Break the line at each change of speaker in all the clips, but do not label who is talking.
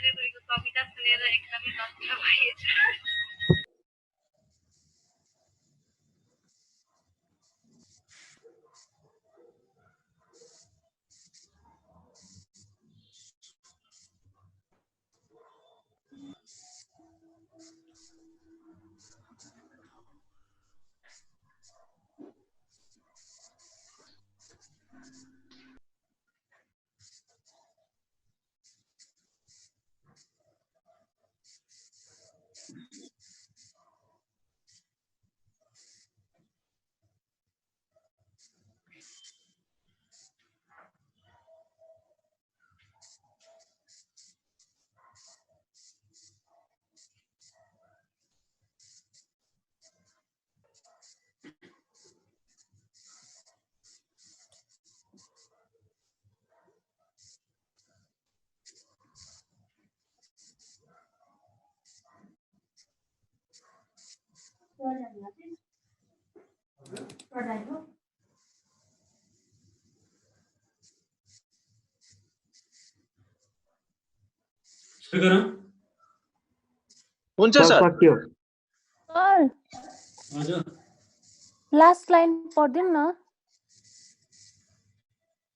तपाईँको कविता सुनेर एकदमै नष्ट भएछ।
हुन्छ सर।
सक्यो।
सर
हजुर
लास्ट लाइन पढ्दिनु न।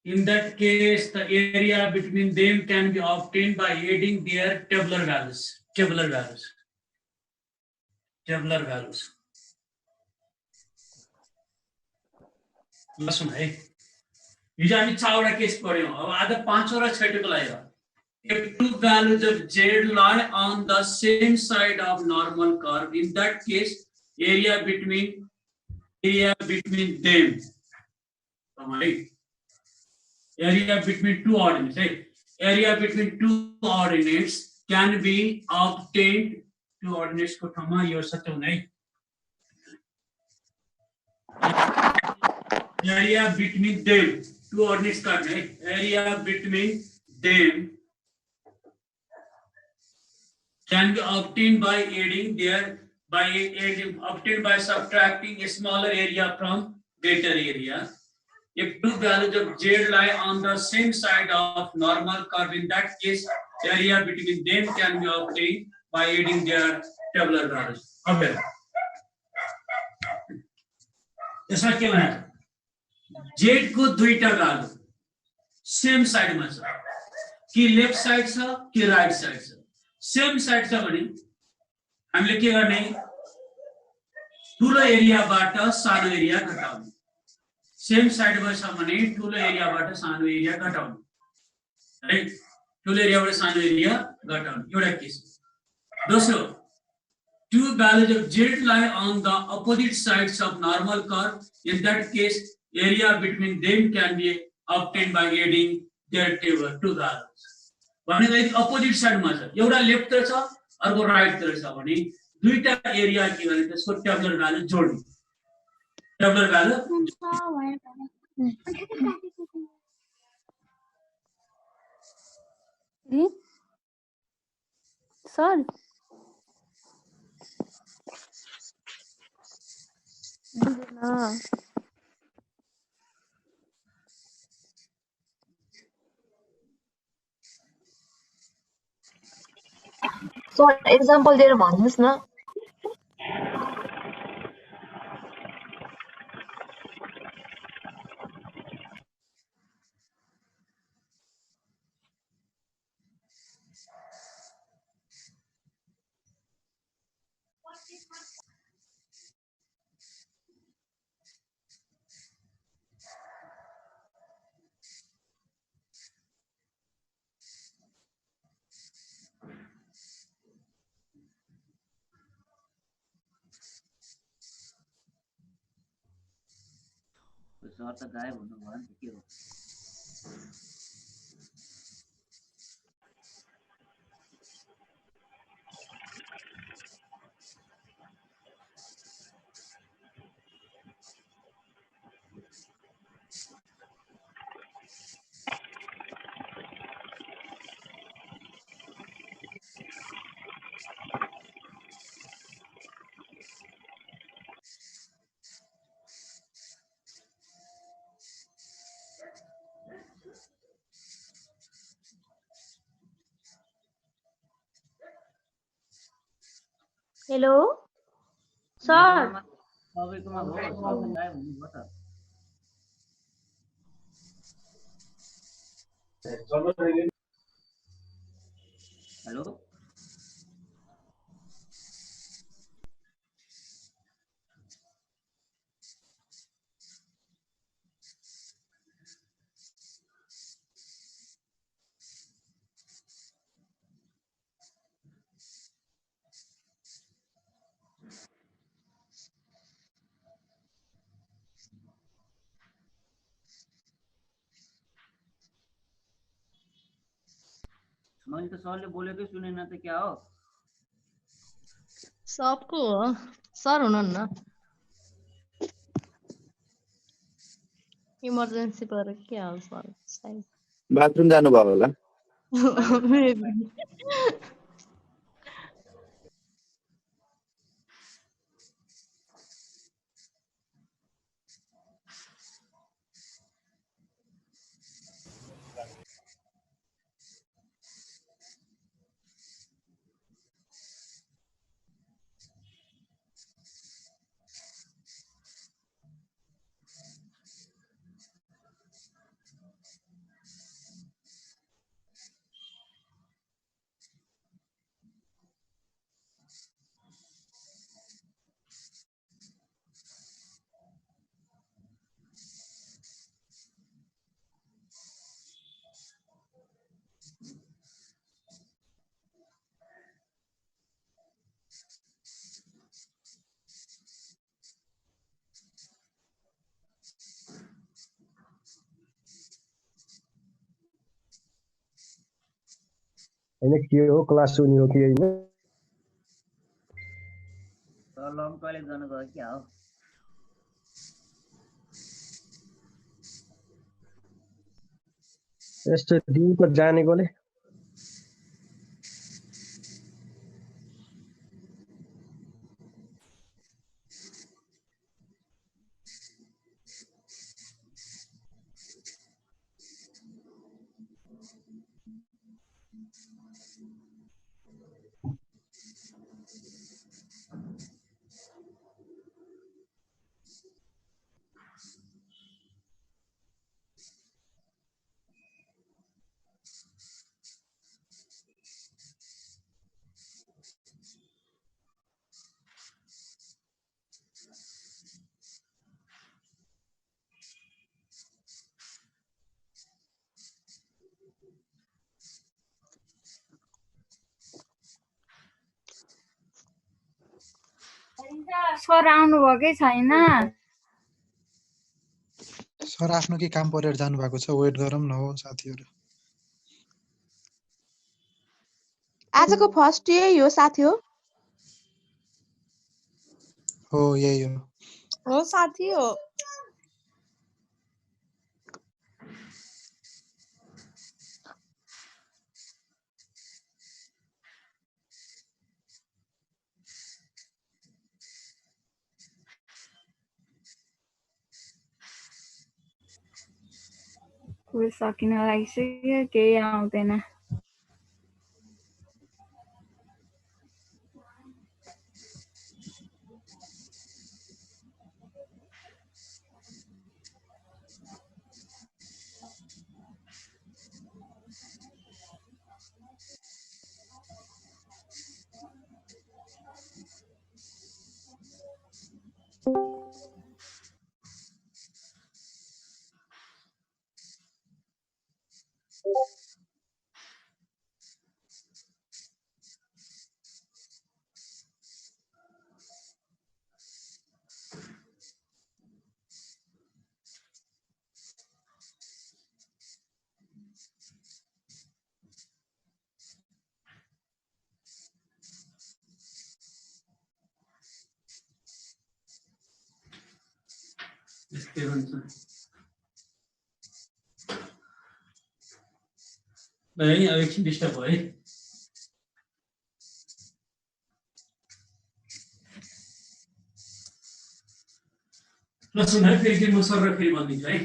In that case, the area between them can be obtained by adding their tabular values. Tabular values. Tabular values. लसुन है हिजो हामी 4 वटा केस पढ्यौं। अब आज 5 वटा छैटको लागि हो। If two values of z lie on the same side of normal curve, in that case, area between them. Right? Area between two ordinates, right? Area between two ordinates can be obtained. Two ordinates को ठाउँमा यो सत्य हुने है। Area between them, two ordinates काट्ने है। Area between them can be obtained by obtained by subtracting a smaller area from greater area. If two values of z lie on the same side of normal curve, in that case, area between them can be obtained by adding their tabular values. Okay. यसमा के भनेको z को दुईटा value same साइडमा छ कि left side छ कि राइट साइड छ। सेम साइड छ भने हामीले के गर्ने ठुलो एरियाबाट सानो एरिया घटाउने। सेम साइडमा छ भने ठुलो एरियाबाट सानो एरिया घटाउने है। ठुलो एरियाबाट सानो एरिया घटाउने एउटा केस। दोस्रो two values of z lie on the opposite sides of normal curve, in that case area between them can be obtained by adding their table two values. भनेको यदि अपोजिट साइडमा छ एउटा लेफ्ट तिर छ अर्को राइट तिर छ भने दुईटा एरिया के गर्ने त्यसको टेबुलर भ्यालु जोड्ने। Tabular value
sir
sir example दिएर भन्नुहोस् न।
सर त गायब हुनुभयो नि के हो?
हेलो सर
सबैकोमा हो सर त गायब हुनुभयो त हेलो मैले त सरले बोलेकै सुनेन त क्या हो
सबको हो सर हुनुहुन्न इमर्जेन्सी परेर के हाल सर सायद
बाथरुम जानुभयो होला
Maybe.
हैन के हो क्लास हुने हो कि हैन
सर लङ टोयलेट गर्न गयो क्या हो
यस्तो दिनको जानेकोले
सर आउनुभएकै छैन
सर आफ्नो के काम परेर जानु भएको छ वेट गरौँ न हो साथीहरु
आजको फर्स्ट यही हो साथी
हो यही हो
हो साथी हो
कुल सकिन लागिसक्यो केही आउँदैन
यस्तै हुन्छ है अब एकछिन डिस्टर्ब भयो है ल सुन है फेरि म सर फेरि भन्दिन्छु है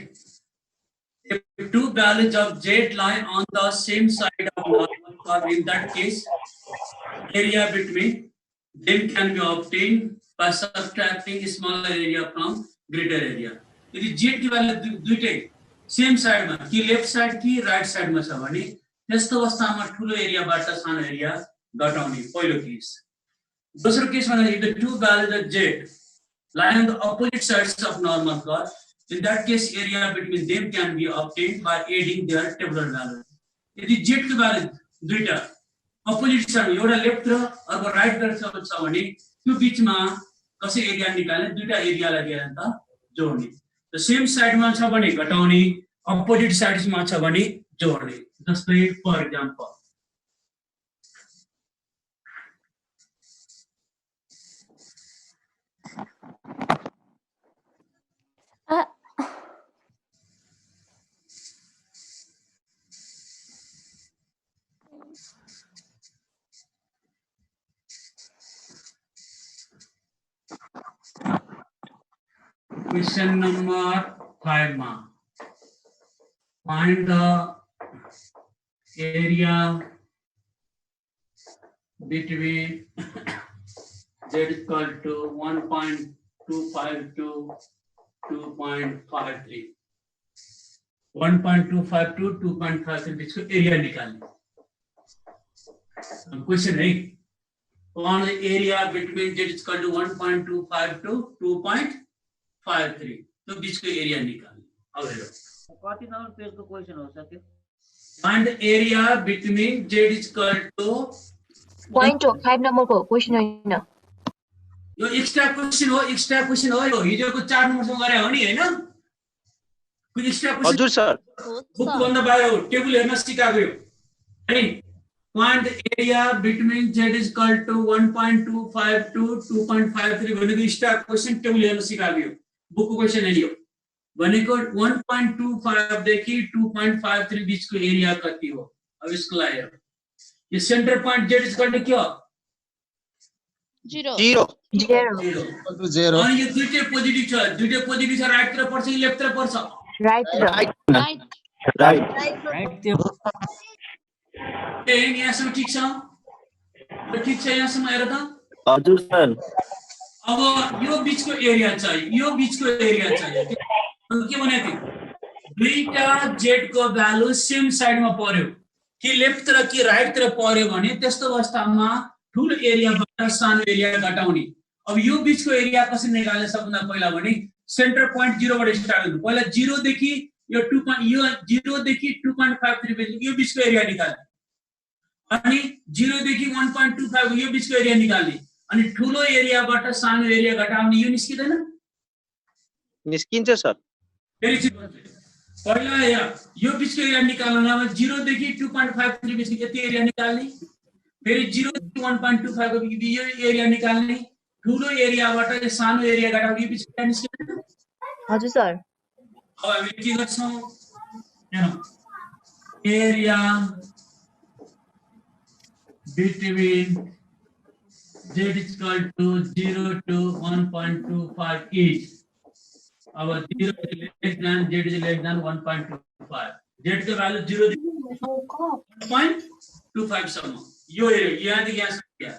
if two values of z lie on the same side of normal curve in that case area between Them can be obtained by subtracting smaller area from greater area. यदि Z की value दुईटै same साइडमा कि left side कि right साइडमा छ भने त्यस्तो अवस्थामा ठूलो एरियाबाट सानो एरिया घटाउने पहिलो केस। दोस्रो केस भन्दा if the two values of z lie on the opposite sides of normal curve, in that case area between them can be obtained by adding their tabular value. यदि z को value दुईटा opposite side एउटा left र अर्को right तर्फ छ भने त्यो बीचमा कसै एरिया निकाल्ने दुईटा एरियालाई लिएर त जोड्ने। त सेम साइडमा छ भने घटाउने अपोजिट साइडमा छ भने जोड्ने। जस्तै for example Question number 5 ma. Find the area between z is equal to 1.25 to 2.53. 1.25 to 2.53 इसको एरिया निकालने। क्वेश्चन है find the area between z is equal to 1.25 to 2.53 तो बीच को एरिया निकाल्ने। अब हेरौँ
कति नम्बर पेजको क्वेशन हो सक्यो?
Find the area between z is equal to
Point हो 5 नम्बरको क्वेशन हैन।
यो एक्स्ट्रा क्वेशन हो यो हिजोको 4 नम्बरसँग गरे हो नि हैन? कुन एक्स्ट्रा क्वेशन?
हजुर सर।
बुक भन्दा बाहिर टेबल हेर्न सिकाएको यो है। Find the area between z is equal to 1.25 to 2.53 भनेको एक्स्ट्रा क्वेशन टेबल हेर्न सिकाएको यो बुकको क्वेशन हैन यो। भनेको 1.25 देखि 2.53 बीचको एरिया कति हो? अब यसको लागि हेरौँ। यो centre point z is equal to के हो?
0
अनि यो दुईटै पोजिटिभ छ राइट तिर पर्छ कि लेफ्ट तिर पर्छ?
राइट
ए यहाँसम्म ठीक छ? ठीक छ यहाँसम्म हेर त।
हजुर सर।
अब यो बीचको एरिया चाहियो के भनेको थियो? दुईटा z को भ्यालु सेम साइडमा पर्यो कि लेफ्ट तिर कि राइट तिर पर्यो भने त्यस्तो अवस्थामा ठूलो एरियाबाट सानो एरिया घटाउने। अब यो बीचको एरिया कसरी निकाल्ने सबभन्दा पहिला भने सेन्टर पॉइन्ट 0 बाट स्टार्ट गर्नु। पहिला 0 देखि यो 0 देखि 2.53 यो बीचको एरिया निकाल्ने। अनि 0 देखि 1.25 यो बीचको एरिया निकाल्ने। अनि ठूलो एरियाबाट सानो एरिया घटाउने। यो निस्किदैन?
निस्किन्छ सर।
फेरि पहिला यो बीचको एरिया निकाल्नमा 0 देखि 2.53 बीचको यति एरिया निकाल्ने। फेरि 0 देखि 1.25 को यो एरिया निकाल्ने। ठूलो एरियाबाट सानो एरिया घटाउने। यो बीचको एरिया निस्किदैन?
हजुर सर।
अब हामी के गर्छौं? हेरौँ area between z is equal to 0 to 1.25 each. Our 0 is less than z is less than 1.25. Z का value 0 1.25 सम्म यो एरिया यहाँदेखि यहाँसम्म क्या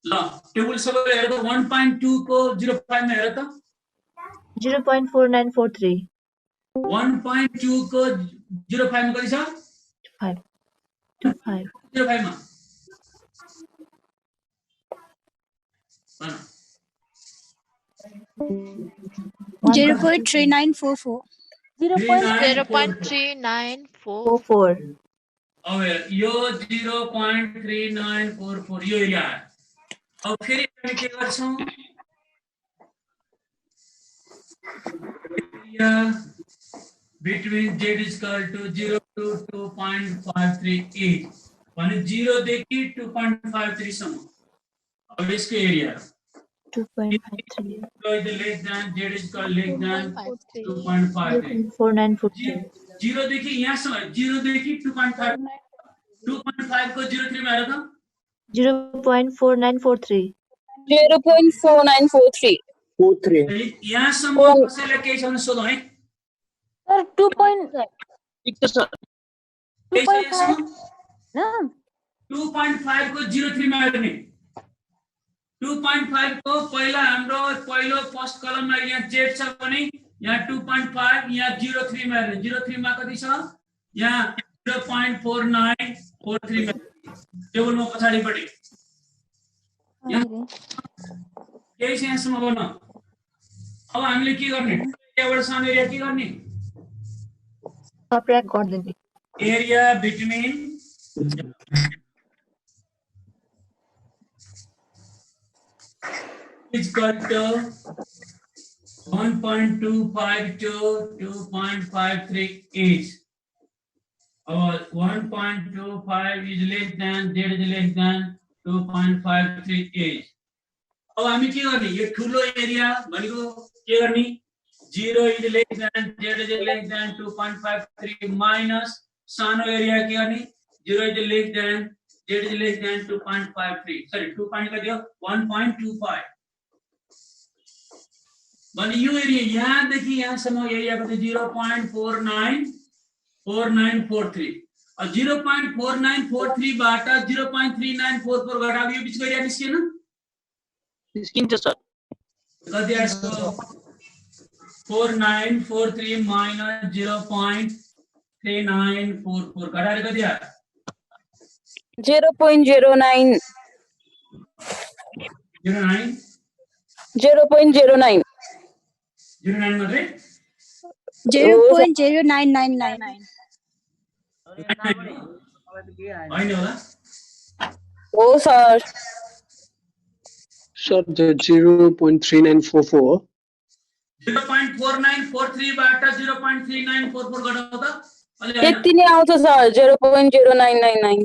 ल टेबल सबैले हेर त 1.2 को 0.5 मा हेर त
0.4943
1.2 को 0.5 मा कति छ
5
0.5 मा
0.3944
0.3944
अब यो 0.3944 यो एरिया है। अब फेरि हामी के गर्छौं area between z is equal to 0 to 2.53 भने 0 देखि 2.53 सम्म। अब यसको area
2.53
less than z is equal less than 2.53
4943
0 देखि यहाँसम्म 0 देखि 2.5 को 03 मा हेर त
0.4943
0.4943
यहाँसम्म कसैलाई केही छ भने सोधौं है
सर 2.5
2.5 को 03 मा हेर्ने 2.5 को पहिला हाम्रो पहिलो फर्स्ट कलममा यहाँ z छ भने यहाँ 2.5 यहाँ 0.3 मा हेर्नु 0.3 मा कति छ यहाँ 0.4943 मा टेबलमा पछाडीपटि यहाँ केही छ यहाँसम्म गर्न अब हामीले के गर्ने एरियाबाट सानो एरिया के गर्ने
सब्ट्र्याक्ट गर्दिने
area between is equal to 1.25 to 2.538 or 1.25 is less than z is less than 2.538 अब हामी के गर्ने यो ठुलो एरिया भनेको के गर्ने 0 is less than z is less than 2.53 minus सानो एरिया के गर्ने 0 is less than z is less than 2.53 sorry 2. कति हो 1.25 भने यो एरिया यहाँदेखि यहाँसम्म एरिया कति 0.4943 अब 0.4943 बाट 0.3944 घटायो यो बिचको एरिया निस्किएन
निस्किन्छ सर
कति आछ 4943 minus 0.3944 घटाएर कति आयो
0.09
09 मात्रै
0.0999
हैन होला
हो सर
सर 0.3944 हो
0.4943 बाट 0.3944 घटाउ त अलि
यति नै आउँछ सर 0.0999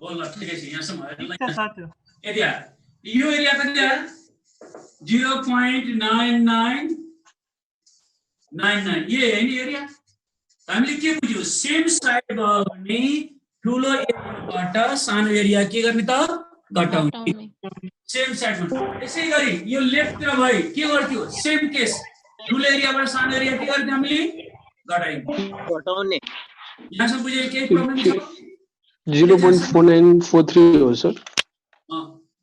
हो ल ठिकै छ यहाँसम्म यति आयो यो एरिया कति आयो 0.9999 ये हैन एरिया हामीले के बुझ्यो सेम साइड भयो भने ठुलो एरियाबाट सानो एरिया के गर्ने त घटाउने सेम साइडमा यसै गरी यो लेफ्टतिर भए के गर्थ्यो सेम केस ठुलो एरियाबाट सानो एरिया के गर्थ्यो हामीले
घटाउने
यहाँसम्म बुझ्यो केही प्रब्लम छ
0.4943 हो सर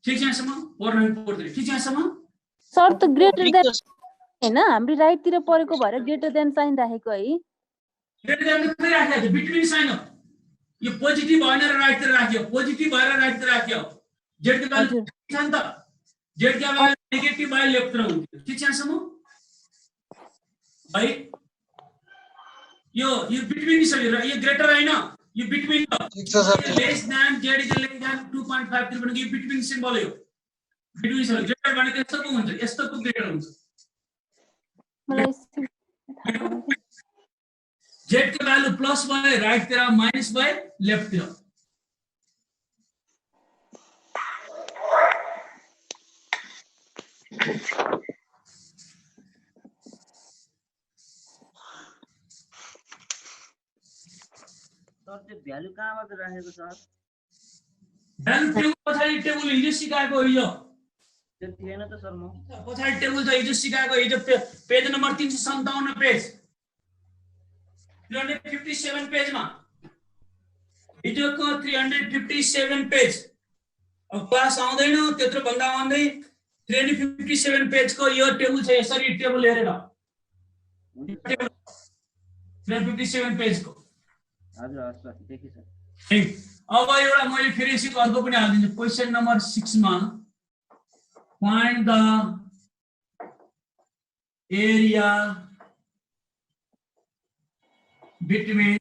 ठीक छ यहाँसम्म 4943 ठीक छ यहाँसम्म
सर त ग्रेटर देन हैन हाम्रो राइट तिर परेको भएर ग्रेटर देन साइन राखेको है
ग्रेटर देन कतै राखेको छ बिट्विन साइन हो यो पोजिटिभ भएन र राइट तिर राख्यो पोजिटिभ भएर राइट तिर राख्यो जेड को भ्यालु छ नि त जेड को भ्यालु नेगेटिभ भए लेफ्ट तिर हुन्थ्यो ठीक छ यहाँसम्म भाइ यो बिट्विन छ यो ग्रेटर हैन यो बिट्विन
ठीक छ sir
less than Z is less then 2.53 भनेको यो बिट्विन सिम्बल हो बिट्विन छ ग्रेटर भनेको यस्तोको हुन्छ यस्तोको ग्रेटर हुन्छ
मलाई
जेड को भ्यालु प्लस भए राइट तिर माइनस भए लेफ्ट तिर
सर त्यो भ्यालु कहाँबाट राखेको सर
भ्यालु टेबल पछाडी टेबल हिजो सिकाएको हिजो
त्यो थिएन त सर म
पछाडी टेबल छ हिजो सिकाएको हिजो पेज नम्बर 357 पेज 357 पेजमा हिजोको 357 पेज अब क्लास आउँदैन त्यत्रो भन्दा भन्दै 357 पेजको यो टेबल छ यसरी टेबल हेरेर 357 पेजको
हजुर सर देखि सर
अब एउटा मैले फेरि यसको अर्को पनि हाल्दिन्छु क्वेशन नम्बर 6 मा find the area between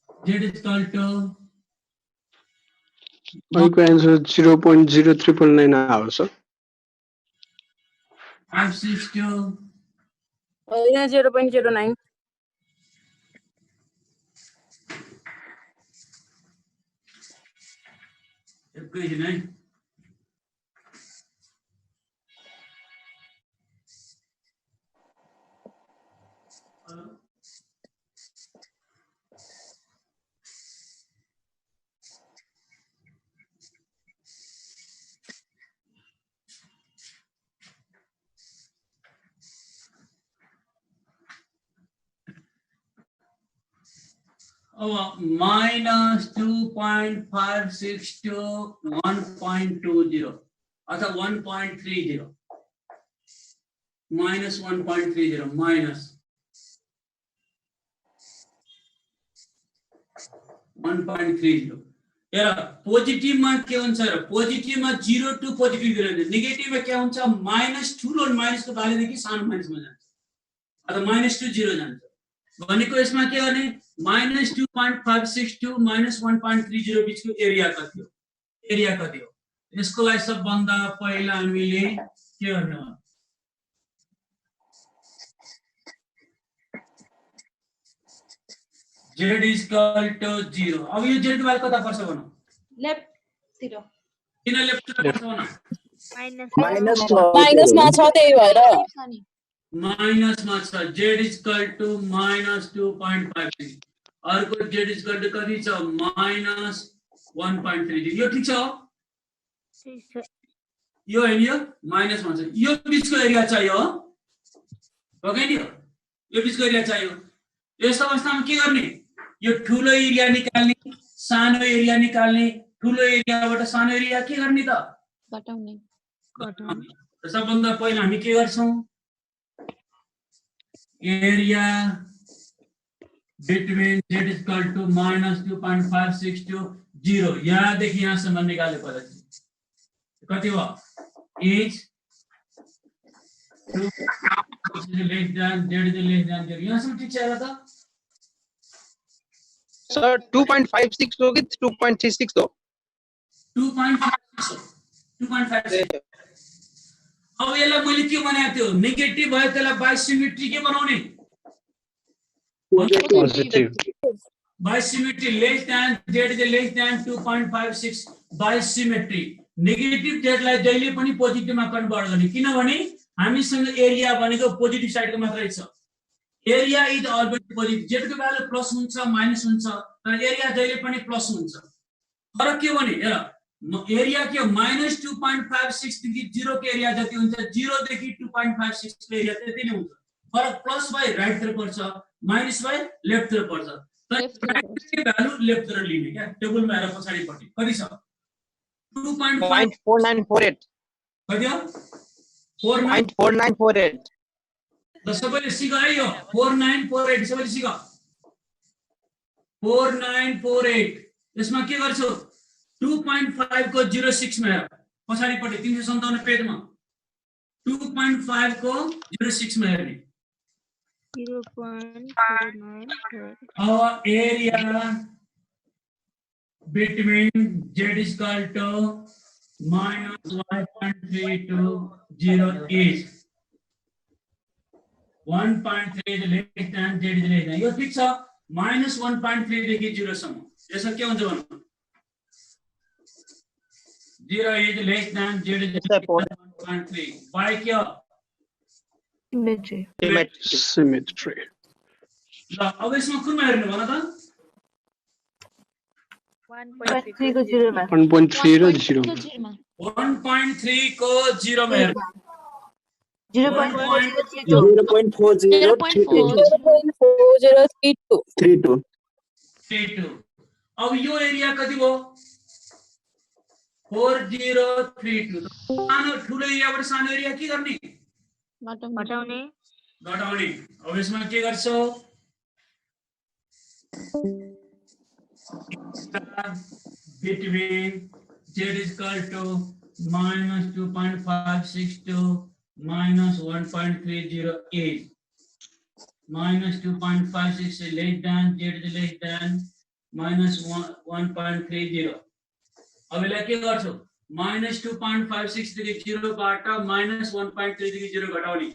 z is equal to
माइको आन्सर 0.0399 आयो सर
562
यहाँ 0.09
एकैछिन है minus 2.56 to 1.20 अथवा 1.30 माइनस 1.30 माइनस 1.30 हेर पोजिटिभ मा के हुन्छ र पोजिटिभ मा 0 टु पोजिटिभ 0 नेगेटिभ मा के हुन्छ माइनस ठुलो माइनस को भ्यालु देखि सानो माइनस मा जान्छ अथवा माइनस टु 0 जान्छ भनेको यसमा के गर्ने माइनस 2.562 माइनस 1.30 बीचको एरिया कति हो यसको लागि सबभन्दा पहिला हामीले के गर्ने हो z is equal to 0 अब यो z को भ्यालु कता पर्छ भनौं
लेफ्ट तिर
किन लेफ्ट तिर पर्छ भनौं
माइनस मा छ त्यही भएर
माइनस मा छ z is equal to minus 2.53 अर्को z is equal to कति छ minus 1.30 यो ठीक छ यो हैन यो माइनस मा छ यो बीचको एरिया चाहियो हो के नि यो बीचको एरिया चाहियो यस अवस्थामा के गर्ने यो ठुलो एरिया निकाल्ने सानो एरिया निकाल्ने ठुलो एरियाबाट सानो एरिया के गर्ने त
घटाउने
सबभन्दा पहिला हामी के गर्छौं area between z is equal to minus 2.562 0 यहाँ देखि यहाँसम्म निकाल्नु पर्छ कति हो is 2 less than z is less than 0 यहाँसम्म ठीक छ र त
सर 2.56 हो कि 2.36 हो
2.56 अब यसलाई मैले के भनेको थियो नेगेटिभ भयो त्यसलाई बाइ सिमेट्री के बनाउने
positive
by symmetry less than z is less than 2.56 by symmetry negative z लाई जहिले पनि पोजिटिभमा कन्भर्ट गर्ने किनभने हामीसँग एरिया भनेको पोजिटिभ साइडको मात्रै छ area is always positive z को भ्यालु प्लस हुन्छ माइनस हुन्छ तर एरिया जहिले पनि प्लस हुन्छ फरक के भने हेर एरिया के माइनस 2.56 देखि 0 को एरिया जति हुन्छ 0 देखि 2.56 को एरिया त्यति नै हुन्छ फरक प्लस बाइ राइट तिर पर्छ माइनस बाइ लेफ्ट तिर पर्छ तर राइट को भ्यालु लेफ्ट तिर लिने क्या टेबलमा हेर पछाडीपट्टि कति छ
2.4948
कति हो
4.4948
ल सबैले सिक है यो 4948 सबैले सिक 4948 यसमा के गर्छौ 2.5 को 06 मा हेर पछाडीपट्टि 357 पेजमा 2.5 को 06 मा हेर्ने
0.494
our area between z is equal to minus 1.320 is 1.3 is less than z is less than यो ठीक छ minus 1.3 देखि 0 सम्म यसो के हुन्छ भन्नु 0 is less than z is less than 1.3 by क्या
सिमेट्री
ल अब यसमा कुनमा हेर्नु भन त
1.3 को 0 मा
1.3 र 0
1.3 को 0 मा हेर्नु
0.4032
अब यो एरिया कति भयो 4032 सानो ठुलो एरियाबाट सानो एरिया के गर्ने
घटाउने
अब यसमा के गर्छौ between z is equal to minus 2.562 minus 1.308 minus 2.56 is less than z is less than minus 1.30 अब यसलाई के गर्छौ minus 2.56 देखि 0 बाट minus 1.3 देखि 0 घटाउने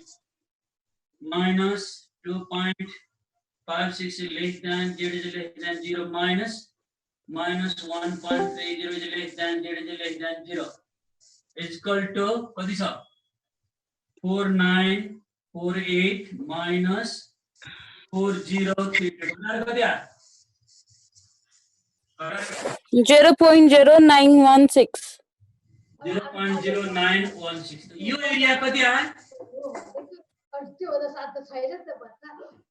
minus 2.56 is less than z is less than 0 minus 1.30 is less than z is less than 0 is equal to कति छ 4948 minus 4032 कति आयो
0.0916
0.0916 यो एरिया कति आयो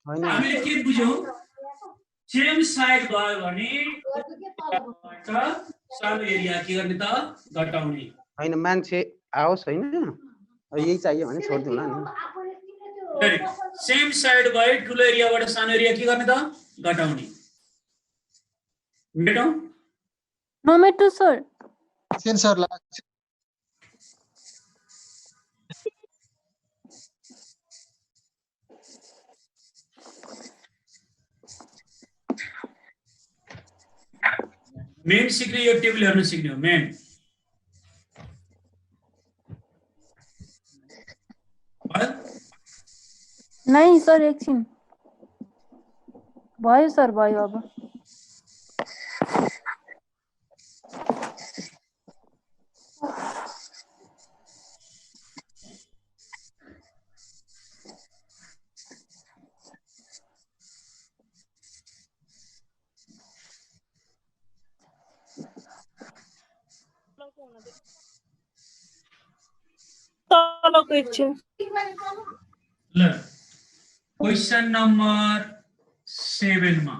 हामीले के बुझ्यौ सेम साइड भयो भने सानो एरिया के गर्ने त घटाउने
हैन मान्छे आओस् हैन यही चाहियो भने छोड्दिउँला नि
सेम साइड भए ठुलो एरियाबाट सानो एरिया के गर्ने त घटाउने मेटौं
नो मेटो सर
सेन्सर लाग्छ
मेन सिक्ने यो टेबल हेर्न सिक्ने हो मेन
नहीं सर एकछिन भयो सर भयो अब
क्वेश्चन नंबर 7 मा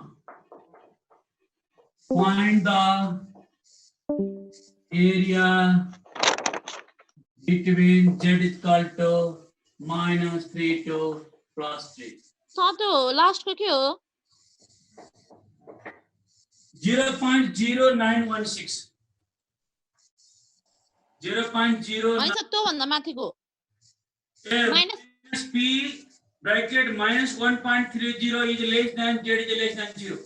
find the area between z is equal to -3 to +3
सातो लास्ट को के हो
0.0916 0.09
हैन त्यो भन्दा माथिको
minus p bracket minus 1.30 is less than z is less than 0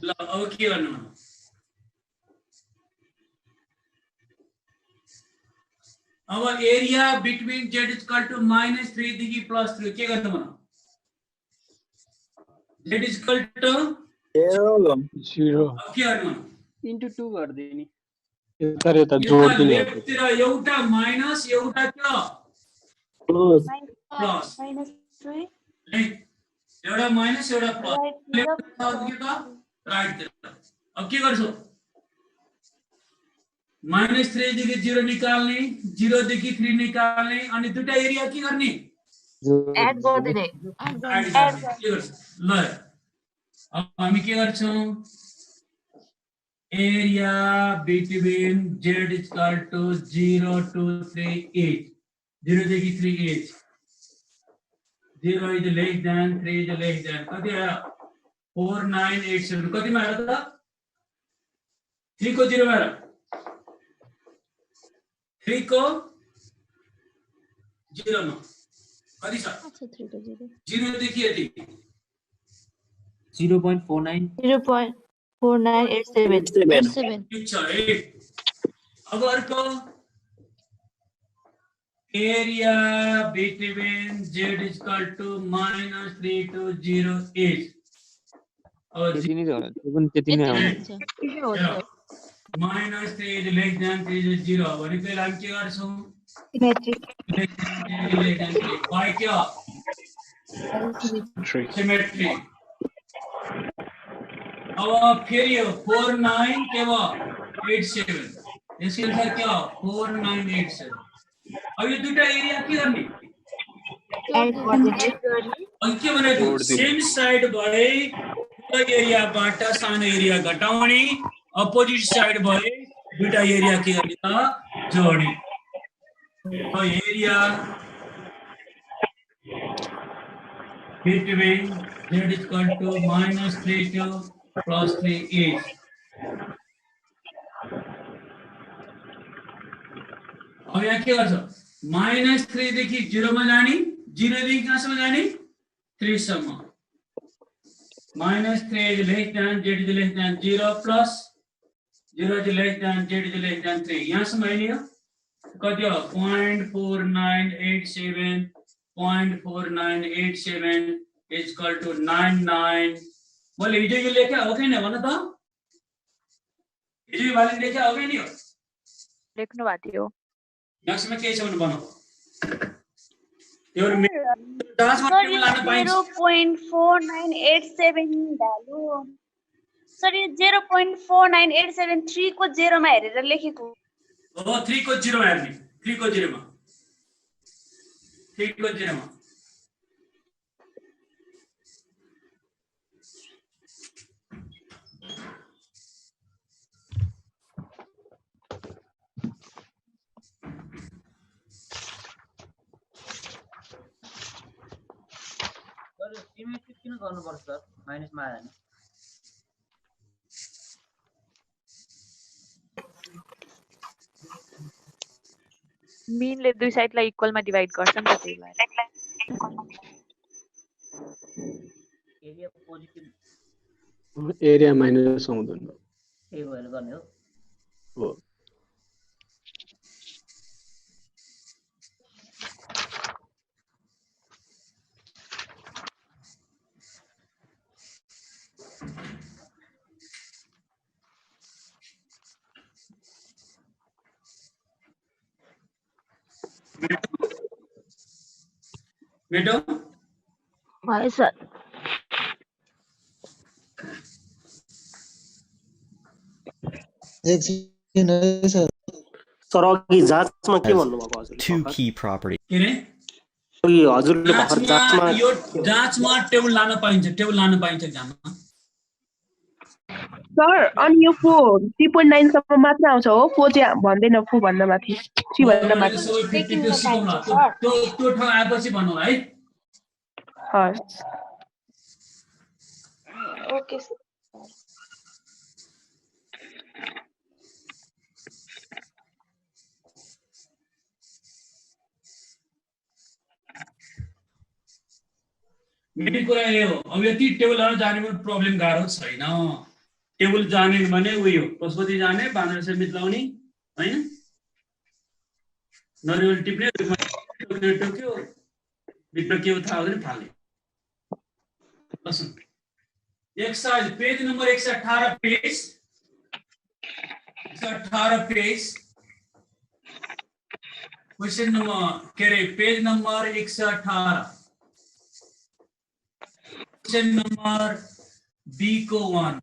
ल अब के गर्नु अब area between z is equal to -3 देखि +3 के गर्नु भन z is equal to
0
के गर्नु
इन्टु 2 गर्दिनी
यता जोड दिने
लेफ्टतिर एउटा माइनस एउटा के
-3
एउटा माइनस एउटा प्लस लेफ्ट के त राइट तिर अब के गर्छौ -3 देखि 0 निकाल्ने 0 देखि 3 निकाल्ने अनि दुटा एरिया के गर्ने
एड गर्दिने
के गर्छ ल अब हामी के गर्छौं area between z is equal to 0 to 3 8 0 देखि 3 8 0 is less than 3 is less than कति आयो 4987 कति मा आयो त 3 को 0 मा आयो 3 को 0 मा कति छ 0 देखि यति
0.4987
ठीक छ अब अर्को area between z is equal to -3 to 0 8 और
त्यति नै होला त्यो पनि त्यति नै आउँछ
-3 is less than 3 is 0 भने पहिला हामी के गर्छौं बाइ के सिमेट्री अब फेरि 49 के भयो 87 यसको आन्सर के हो 4987 अब यो दुटा एरिया के गर्ने अनि के भनेको सेम साइड भए दुटा एरियाबाट सानो एरिया घटाउने अपोजिट साइड भए दुटा एरिया के गर्ने त जोड्ने तो area between z is equal to -3 to +3 is अब यहाँ के गर्छ -3 देखि 0 मा जाने 0 देखि कहाँसम्म जाने 3 सम्म -3 is less than z is less than 0 plus 0 is less than z is less than 3 यहाँसम्म आइयो कति हो 0.4987 0.4987 is equal to 99 मैले हिजो यो लेखे हो कि हैन भन त हिजो यो भ्यालु लेखे हो कि नि हो
लेख्नु भएको थियो
नेक्स्ट में के छ भने भनौ यो डास टेबल लान पाइन्छ
0.4987 भ्यालु सरी 0.4987 3 को 0 मा हेरेर लेखेको
हो 3 को 0 मा हेर्ने 3 को 0 मा 3 को 0 मा
सिमेट्रिक किन गर्नुपर्छ सर माइनसमा आयो भने
मीनले दुई साइडलाई इक्वलमा डिभाइड गर्छ नि त त्यही भएर
एरिया पोजिटिभ
एरिया माइनस आउँदैन
त्यही भएर गर्ने हो
हो
बेटो
भयो सर
एकछिन है सर
सर अघि जाँचमा के भन्नुभएको हजुर
two key property
के रे
अघि हजुरले भर्खर जाँचमा
यो जाँचमा टेबल लान पाइन्छ एक्जाममा
सर अनि यो 3.9 सम्म मात्र आउँछ हो 4 चाहिँ भन्दैन 4 भन्दा माथि 3 भन्दा माथि
त्यो ठाउँ आएपछि भन्नु है
हस्
ओके सर
मेन कुरा यो हो अब यति टेबलहरु जाने पनि प्रब्लम गाह्रो छैन टेबल जाने भने उयो पशुपति जाने बाँदर समेत लाउने हैन नरिवल टिप्ने टोक्यो भित्र के हो थाहा हुँदैन फाल्ने exercise page number 118 page 118 page question number के रे page number 118 question number B को 1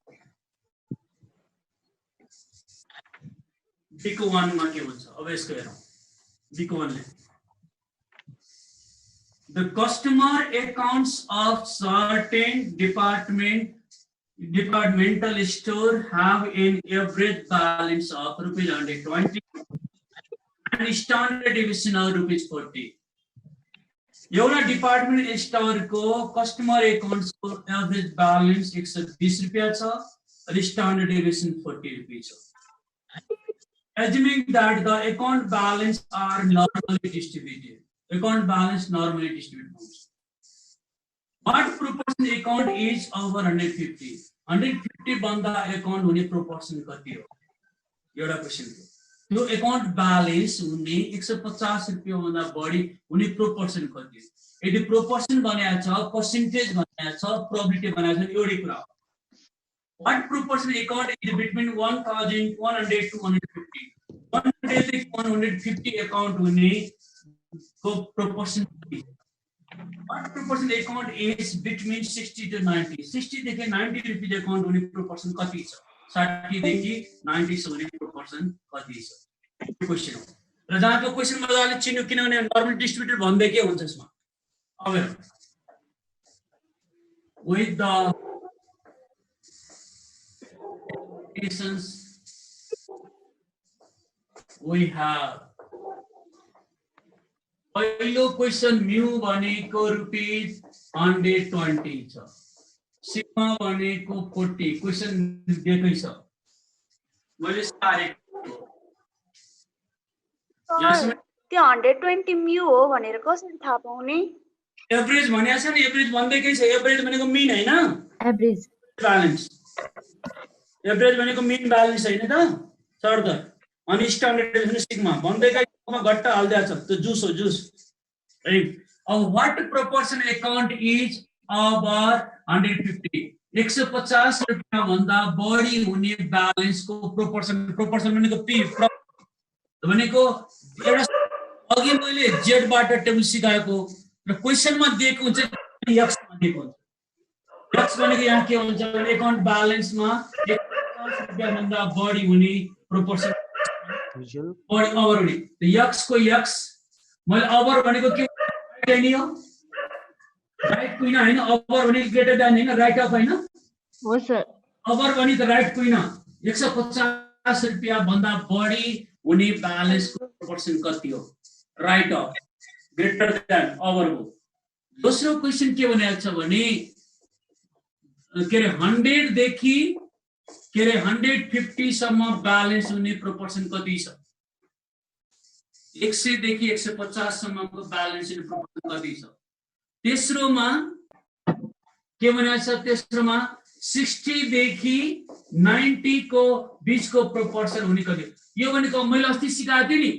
बी को 1 में के हुन्छ अब यसको हेरौं बी को 1 ले the customer accounts of certain departmental store have an average balance of ₹120 and standard deviation of ₹40 एउटा डिपार्टमेन्ट स्टोर को कस्टमर अकाउंट्स को एवरेज बैलेंस 120 रुपैयाँ छ अनि स्टैंडर्ड डेविएशन 40 रुपैयाँ छ assuming that the account balance are normally distributed what proportion account is over 150 भन्दा account हुने प्रोपोर्सन कति हो एउटा क्वेशन हो त्यो अकाउंट बैलेंस हुने 150 रुपैयाँ भन्दा बढी हुने प्रोपोर्सन कति हो यदि प्रोपोर्सन बनाएको छ पर्सेन्टेज बनाएको छ प्रोबेबिलिटी बनाएको छ एउटै कुरा हो what proportion account is between 1100 to 150 100 देखि 150 अकाउंट हुने को proportion what proportion account is between 60 to 90 60 देखि 90 रुपैयाँ अकाउंट हुने प्रोपोर्सन कति छ 60 देखि 90 सम्म हुने प्रोपोर्सन कति छ क्वेशन हो र जहाँको क्वेशन मजाले चिन्नु किनभने नर्मल डिस्ट्रिब्युटेड भन्दै के हुन्छ यसमा अब with the conditions we have पहिलो क्वेशन म्यू भनेको ₹120 छ सिग्मा भनेको 40 क्वेशन दिएकै छ मैले सारेको
त्यो 120 म्यू हो भनेर कसरी थाहा पाउने
एभरेज भनेको छ नि एभरेज भन्दैकै छ एभरेज भनेको मिन हैन
एभरेज
ब्यालेन्स एभरेज भनेको मिन ब्यालेन्स हैन त सर त अनि स्ट्यान्डर्ड डेभिएसन सिग्मा भन्दैकै मा घट्टा हाल्दै छ त्यो जुस हो जुस राइट अब what proportion account is over 150 150 रुपैयाँ भन्दा बढी हुने ब्यालेन्सको प्रोपोर्सन भनेको पी भनेको एउटा अघि मैले जेड बाट टेबल सिकाएको र क्वेशनमा दिएको हुन्छ एक्स भनेको हुन्छ एक्स भनेको यहाँ के हुन्छ भने अकाउन्ट ब्यालेन्समा 150 रुपैयाँ भन्दा बढी हुने प्रोपोर्सन बढी ओभर हुने त एक्स को एक्स मैले ओभर भनेको के राइट नि हो राइट कुइन हैन ओभर भनेको ग्रेटर देन हैन राइट अफ हैन
हो सर
ओभर भने त राइट कुइन 150 रुपैयाँ भन्दा बढी हुने ब्यालेन्सको प्रोपोर्सन कति हो right of greater than over हो दोस्रो क्वेशन के भनेको छ भने के रे 100 देखि के रे 150 सम्म ब्यालेन्स हुने प्रोपोर्सन कति छ 100 देखि 150 सम्मको ब्यालेन्स हुने प्रोपोर्सन कति छ तेस्रोमा के भनेको छ तेस्रोमा 60 देखि 90 को बीचको प्रोपोर्सन हुने कति यो भनेको मैले अस्ति सिकाएको थिएँ नि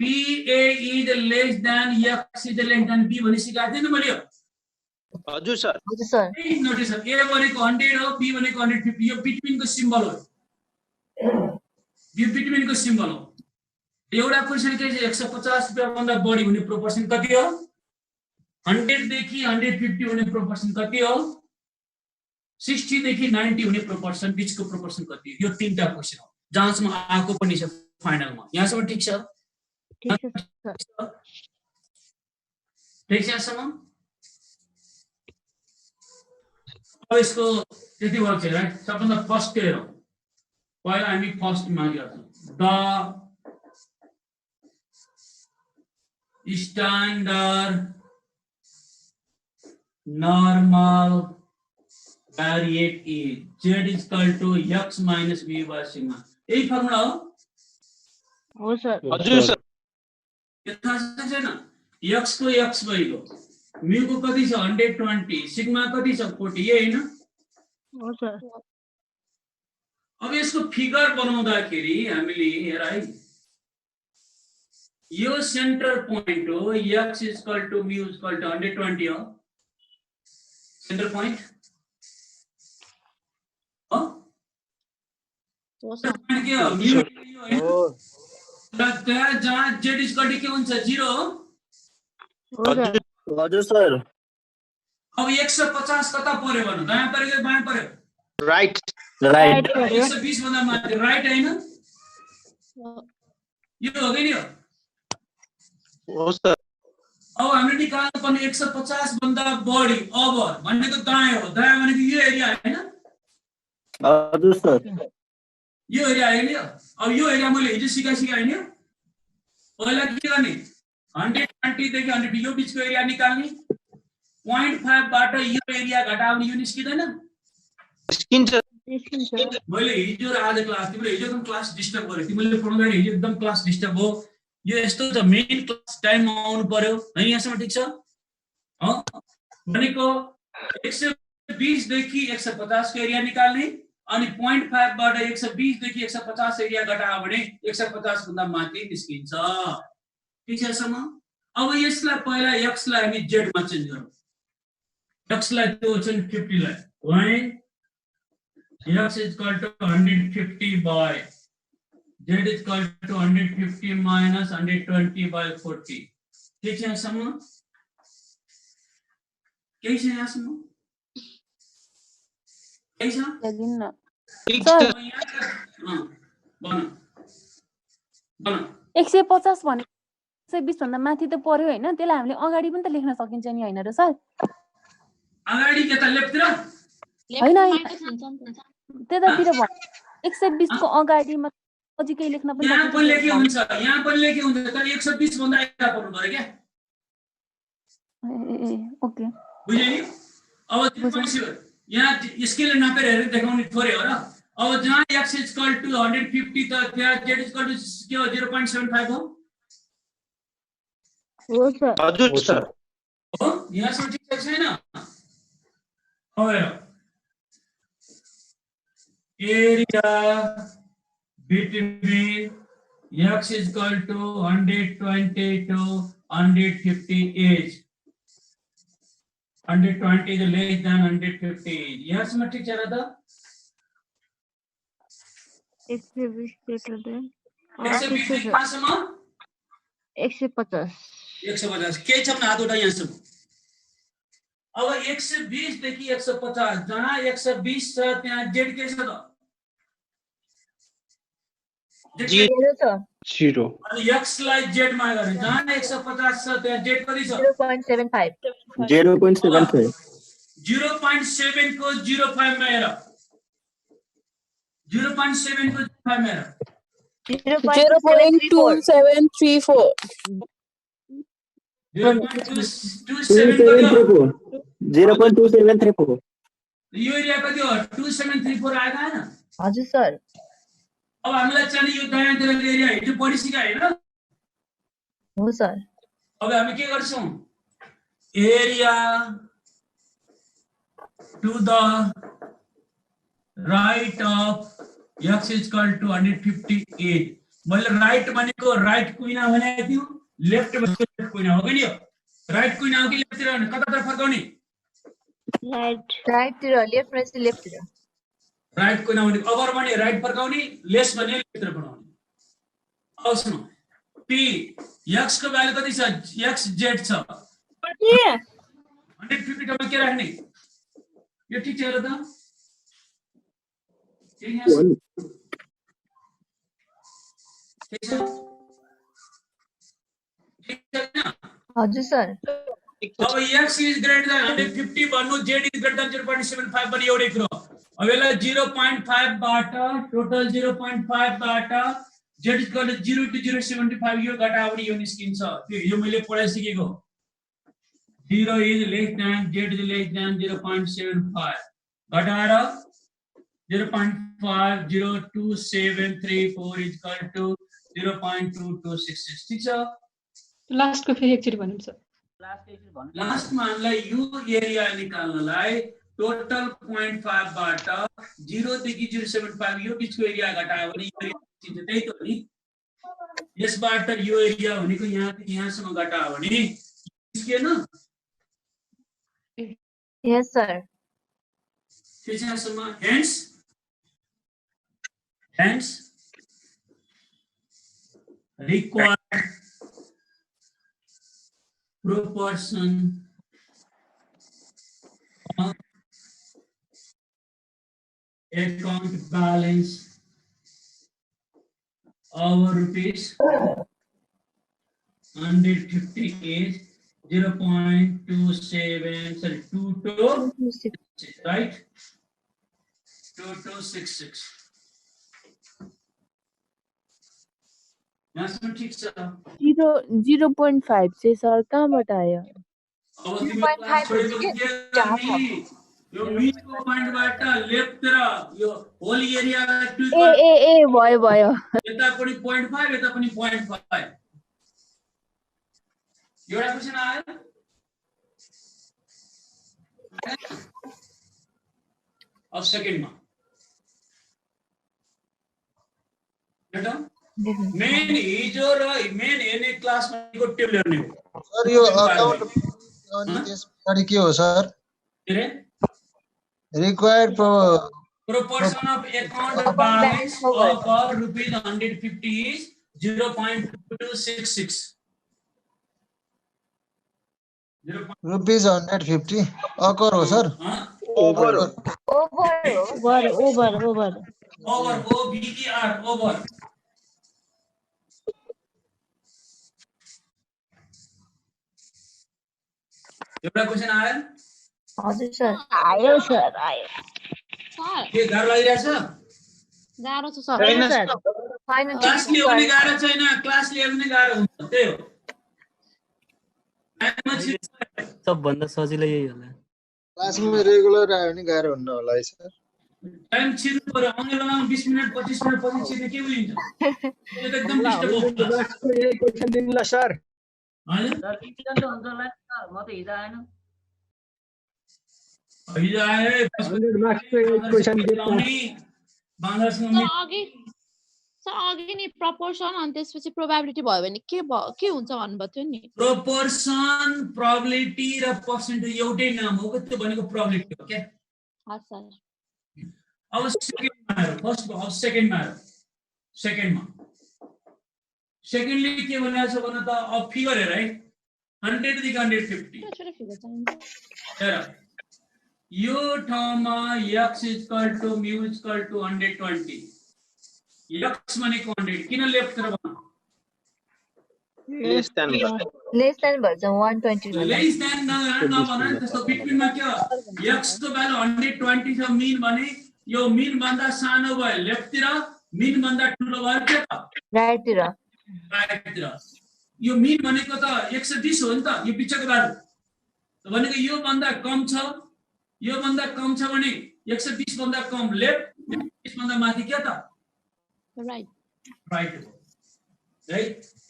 PA is less than X is less than B भनी सिकाएको थिएँ नि मैले
हजुर सर
नोटिस सर A भनेको 100 हो B भनेको 150 यो बिट्विन को सिम्बल हो यो बिट्विन को सिम्बल हो एउटा क्वेशन के 150 रुपैयाँ भन्दा बढी हुने प्रोपोर्सन कति हो 100 देखि 150 हुने प्रोपोर्सन कति हो 60 देखि 90 हुने प्रोपोर्सन बीचको प्रोपोर्सन कति यो तीनटा क्वेशन हो जहाँसम्म आएको पनि छ फाइनलमा यहाँसम्म ठीक छ ठीक छ यहाँसम्म अब यसको यति वर्क छ राइट सबभन्दा फर्स्ट हेरौँ पहिला हामी फर्स्टमा गर्छौँ the standard normal variate is z is equal to x minus v by sigma यही फर्मुला हो
सर हजुर सर
यो थाहा छैन x को x भइगयो mu को कति छ 120 सिग्मा कति छ 40 यही हैन हो सर अब यसको फिगर बनाउँदाखेरि हामीले हेर है यो सेन्टर पोइन्ट हो x is equal to mu is equal to 120 हो सेन्टर पोइन्ट जहाँ जेड इज के हुन्छ 0
हजुर सर
अब 150 कता पर्यो भन्नु दायाँ पर्यो कि बायाँ पर्यो
राइट
120 भन्दा माथि राइट हैन यो हो कि नि
हो सर
अब हामीले निकाल्नु पर्ने 150 भन्दा बढी अब भनेको दायाँ हो दायाँ भनेको यो एरिया हैन
हजुर सर
यो एरिया हैन अब यो एरिया मैले हिजो सिकाए नि पहिला के गर्ने 120 देखि 100 यो बीचको एरिया निकाल्ने 0.5 बाट यो एरिया घटाउने यो निस्किदैन
निस्किन्छ
मैले हिजो र आज क्लास तिम्रो हिजो एकदम क्लास डिस्टर्ब गरे तिमीले पढाउँदा हिजो एकदम क्लास डिस्टर्ब हो यो यस्तो छ मेन क्लास टाइममा आउनु पर्यो हैन यहाँसम्म ठीक छ भनेको 120 देखि 150 को एरिया निकाल्ने अनि 0.5 बाट 120 देखि 150 एरिया घटायो भने 150 भन्दा माथि निस्किन्छ ठीक छ सम्म अब यसलाई पहिला x लाई हामी z मा चेन्ज गरौँ x लाई त्यो चाहिँ 50 लाई when x is equal to 150 by z is equal to 150 minus 120 by 40 ठीक छ सम्म के छ यहाँसम्म के छ
ठीक छ
150 भने 120 भन्दा माथि त पर्यो हैन त्यसलाई हामीले अगाडि पनि त लेख्न सकिन्छ नि हैन र सर
अगाडि के त लेफ्ट र
हैन त्यतातिर भन्छ 120 को अगाडिमा नजिकै लेख्न पनि
यहाँ पनि लेखे हुन्छ तर 120 भन्दा यता पर्नु पर्यो के
ओके
बुझ्यो नि अब यहाँ स्केल नापेर हेरेर देखाउने थोरै हो र अब जहाँ x is equal to 150 त त्यहाँ z is equal to के हो 0.75
हो सर हजुर सर
हो यहाँ सम ठीक छैन हो हेर area between x is equal to 120 to 150 is 120 is less than 150 यहाँ सम ठीक छ र त
120 greater than
120 पासमा
150
के छ न हात उठा यहाँसम्म अब 120 देखि 150 जहाँ 120 छ त्यहाँ z के छ त
0
अनि x लाई z मा गरे जहाँ 150 छ त्यहाँ z कति छ
0.75
0.7 को 0.5 मा हेर 0.7 को 0.5 मा हेर
0.2734
0.227
0.2734
यो एरिया कति हो 2734 आएको हैन
हजुर सर
अब हामीलाई चाहिने यो डायमेन्टल एरिया हिजो पढिसक्यो हैन
हो सर
अब हामी के गर्छौं area to the right of x = 158 मैले राइट भनेको राइट कुइना भनेको थियो लेफ्ट भनेको लेफ्ट कुइना हो नि राइट कुइना हो कि लेफ्ट तिर कतातिर फर्काउने
राइट तिर लेफ्ट र लेफ्ट तिर
राइट कुइना भने ओभर भने राइट फर्काउने लेस भने लेफ्ट तिर फर्काउने अब सुन p x को भ्यालु कति छ x z छ 150 टमा के राख्ने यो ठीक छ र त
हजुर सर
अब x is greater than 150 भन्नु z is greater than 0.75 पनि एउटै कुरो अब यसलाई 0.5 बाट टोटल 0.5 बाट z is equal to 0 to 0.75 यो घटाउने यो निस्किन्छ त्यो यो मैले पढाइसकेको 0 is less than z is less than 0.75 घटाएर 0.502734 is equal to 0.2266 ठीक छ
लास्ट को फेरि एकचोटी भन्नु सर
लास्ट मा हामीलाई यो एरिया निकाल्नलाई टोटल 0.5 बाट 0 देखि 0.75 यो बीचको एरिया घटायो भने यो एरिया निस्किन्छ त्यही त हो नि यसबाट यो एरिया भनेको यहाँ देखि यहाँसम्म घटायो भने निस्किएन
यस sir
त्यसैसम्म hence required proportion of account balance over rupees 150 is 0.22 right 2266 यहाँ ठीक छ
0.5 चाहिँ सर कहाँबाट आयो
अब तिमीले क्लास छोडेको के गर्ने यो मिडको पोइन्टबाट लेफ्ट तिर यो होल एरियालाई ट्विक
ए भयो
यता पनि 0.5 यता पनि 0.5 एउटा क्वेशन आयो अब सेकेन्डमा बेटा मेन हिजो र मेन हेर्ने क्लासमा को टेबल हेर्ने हो
सर यो अकाउन्ट अनि त्यसपछि के हो सर
के रे
required
proportion of account balance of rupees 150 is 0.2266
rupees 150 अकर हो sir
over
over
over over एउटा क्वेशन आयो
हजुर सर
आयो सर
सर
के गाह्रो लागिरहेछ
गाह्रो छ सर
फाइनल
क्लास लियो भने गाह्रो छैन क्लास लियो भने गाह्रो हुन्छ त्यही हो
सबभन्दा सजिलो यही होला
क्लासमा रेगुलर आयो भने गाह्रो हुन्न होला है सर
टाइम छिर्नु पर्यो आउने बेलामा 20 मिनेट 25 मिनेट पछि छिर्ने के बुझिन्छ यो त एकदम डिस्टर्ब हो
लास्टको यही क्वेशन दिनुला सर
हैन
सर रिभिजन त हुन्छ होला म त हिजो आएन
हिजो आए
100 मार्क्स को एक क्वेशन दिएको
बांग्लादेशमा
सर अघि नि प्रपोर्सन अनि त्यसपछि प्रोबेबिलिटी भयो भने के हुन्छ भन्नुभएको थियो नि
प्रोपोर्सन प्रोबेबिलिटी र पर्सेन्टेज एउटै नाम हो त्यो भनेको प्रोबेबिलिटी हो के
हजुर
अब सेकेन्डमा आयो फर्स्ट अब सेकेन्डमा आयो सेकेन्डमा सेकेन्डली के भनेको छ भने त अब फिगर हेर है 100 देखि 150
छोटो फिगर चाहिन्छ
हेर यो ठाउँमा x = mu = 120 x भनेको 100 किन लेफ्ट तिर भन
लेस देन
भन्छ 120
लेस देन नभन त्यस्तो बिट्विनमा के हो x को भ्यालु 120 छ मिन भने यो मिन भन्दा सानो भयो लेफ्ट तिर मिन भन्दा ठुलो भयो के त
राइट तिर
यो मिन भनेको त 120 हो नि त यो पिछको भ्यालु त भनेको यो भन्दा कम छ भने 120 भन्दा कम लेफ्ट 120 भन्दा माथि के त
राइट
राइट हो है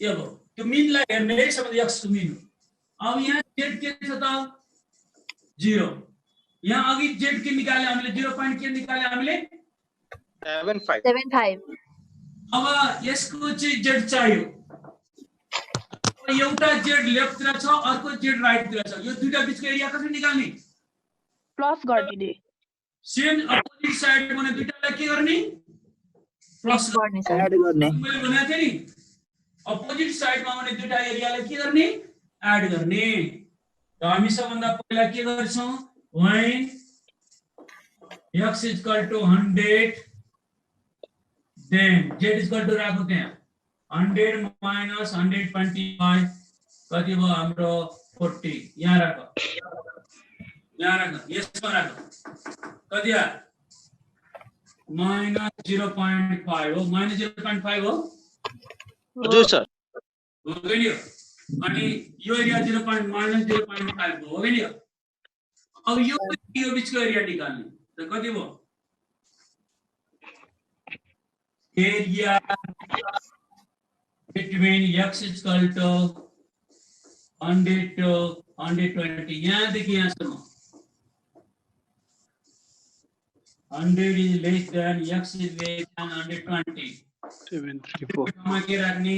यो हो त्यो मिनलाई हेर्ने है सबैले x को मिन हो अब यहाँ z के छ त 0 यहाँ अघि z के निकाले हामीले 0 पॉइंट के निकाले हामीले
75
अब यसको चाहिँ z चाहियो एउटा z लेफ्ट तिर छ अर्को z राइट तिर छ यो दुईटा बीचको एरिया कसरी निकाल्ने
प्लस गरिदिने
सेम अपोजिट साइड भने दुईटालाई के गर्ने प्लस
गर्ने सर एड गर्ने
मैले भनेको थिएँ नि अपोजिट साइडमा भने दुईटा एरियालाई के गर्ने एड गर्ने र हामी सबभन्दा पहिला के गर्छौं when x is equal to 100 then z is equal to राखौ त्यहाँ 100 minus 125 कति भयो हाम्रो 40 यहाँ राख यसमा राख कति आ minus 0.5 हो minus 0.5 हो
हजुर सर
हो गयो अनि यो एरिया 0. minus 0.5 हो गयो अब यो बीचको एरिया निकाल्ने त कति भयो area between x is equal to 100 to 120 यहाँदेखि यहाँसम्म 100 is less than x is less than 120
734
ठाउँमा के राख्ने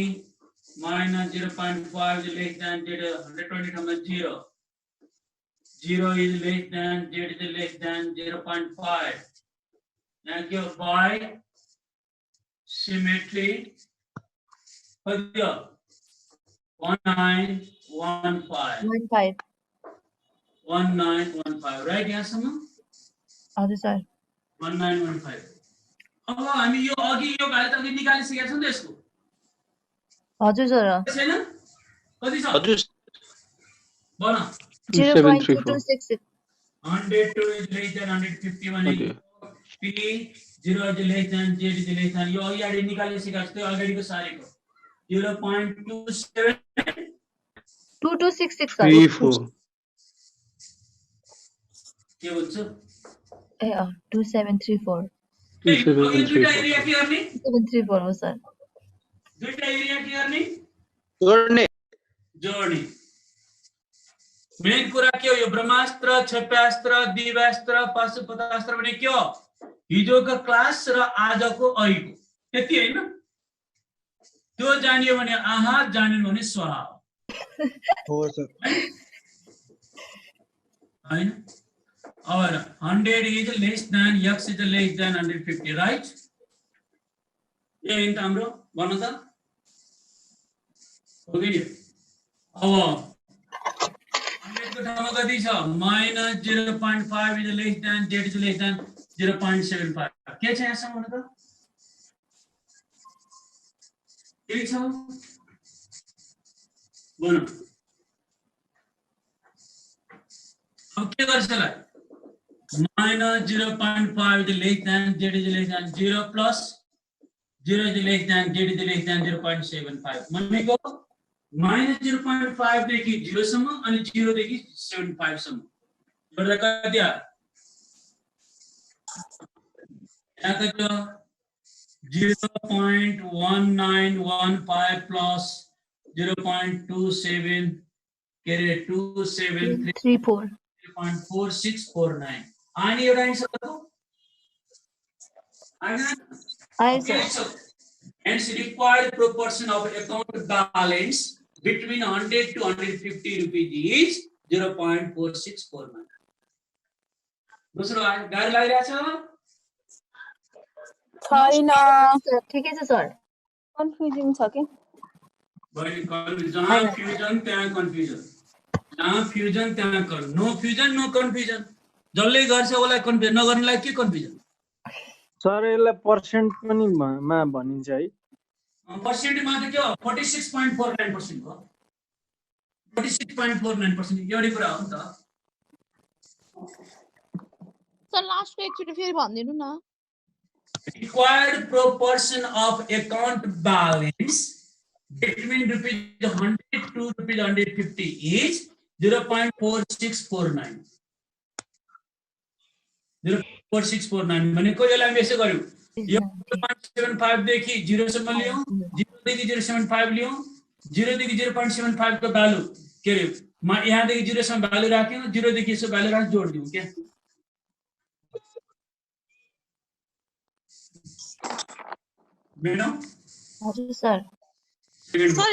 minus 0.5 is less than 120 ठाउँमा 0 0 is less than z is less than 0.5 यहाँ के हो by symmetry 1915 right यहाँसम्म
हजुर सर
1915 अब हामी यो अघि यो भ्यालु त अघि निकालिसकेका छौं नि यसको
हजुर सर
छैन कति छ
हजुर
भन
0.2266
102 is less than 150 भने p 0 is less than z is less than यो अगाडि निकालिसकेका छौं त्यो अगाडिको सारीको 0.27
2266
के भन्छ
ए 2734
दुईटा एरिया के गर्ने
734 हो सर
दुईटा एरिया के गर्ने जोड्ने मेन कुरा के हो यो ब्रह्मास्त्र क्षेपास्त्र दिव्यास्त्र पाशुपतास्त्र भने के हो हिजोको क्लास र आजको अहिलेको त्यति हैन त्यो जानियो भने आहा जानेन भने स्वाहा
हो सर
हैन और 100 is less than x is less than 150 right ये इन हाम्रो भन्नु त हो गयो नि अब 100 को ठाउँमा कति छ minus 0.5 is less than z is less than 0.75 के छ यहाँसम्म भन्नु त के छ भन्नु अब के गर्छ ल minus 0.5 is less than z is less than 0 plus 0 is less than z is less than 0.75 भनेको minus 0.5 देखि 0 सम्म अनि 0 देखि 75 सम्म गर्दा कति आ यहाँ कति 0.1915 plus 0.27 के रे 273 0.4649 आनी एउटा आन्सर हो answer hence required proportion of account balance between 100 to 150 rupees is 0.4649 दोस्रो गाह्रो लागिरहेछ
छैन ठिकै छ सर
कन्फ्युजिङ छ के
बडी जहाँ फ्युजन त्यहाँ कन्फ्युजन जहाँ फ्युजन त्यहाँ नो फ्युजन नो कन्फ्युजन जसले गर्छ उसलाई कन्फ्युजन नगर्नेलाई के कन्फ्युजन
सर यसलाई पर्सेन्ट पनि मा भनिन्छ है
पर्सेन्ट मा त के हो 46.49% हो 46.49% एउटै कुरा हो नि त
सर लास्ट को एकचोटि फेरि भनिदिनु न
required proportion of account balance between rupees 100 to rupees 150 is 0.4649. 0.4649 भनेको यसलाई हामी यसो गर्यौं, यो 0.75 देखि 0 सम्म लियौं, 0 देखि 0.75 लियौं, 0 देखि 0.75 को भ्यालु के रे यहाँ देखि 0 सम्म भ्यालु राख्यौं, 0 देखि यसो भ्यालु राख जोड दियौं के मैडम।
हजुर सर। सर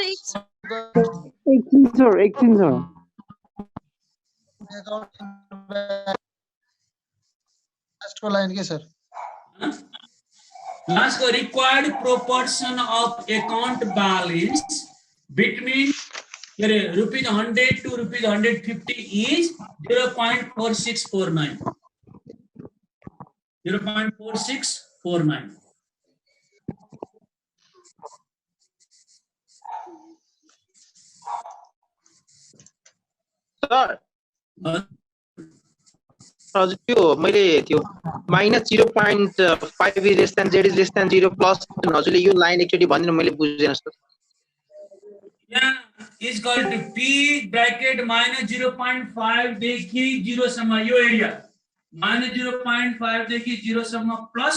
एकछिन सर
लास्ट को लाइन के सर
लास्ट को required proportion of account balance between rupees 100 to rupees 150 is 0.4649. 0.4649.
Sir हजुर त्यो मैले त्यो -0.5 is less than z is less than 0 plus हजुरले यो लाइन एकचोटी भनिदिनु मैले बुझेन सर।
यहाँ is equal to p bracket -0.5 देखि 0 सम्म यो एरिया -0.5 देखि 0 सम्म प्लस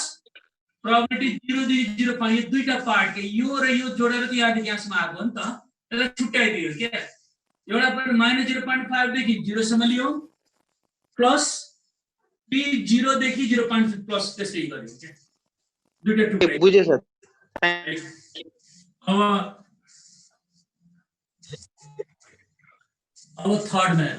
प्रोबेबिलिटी 0 देखि 0.5 यो दुईटा पार्ट के यो र यो जोडेर त यहाँ देखि यहाँसम्म आएको हो नि त, त्यसलाई छुट्याइदियो के एउटा पनि -0.5 देखि 0 सम्म लियो प्लस p 0 देखि 0.5 प्लस त्यसै गर्यो के दुईटा टुक्रा
बुझे सर।
अब थर्ड में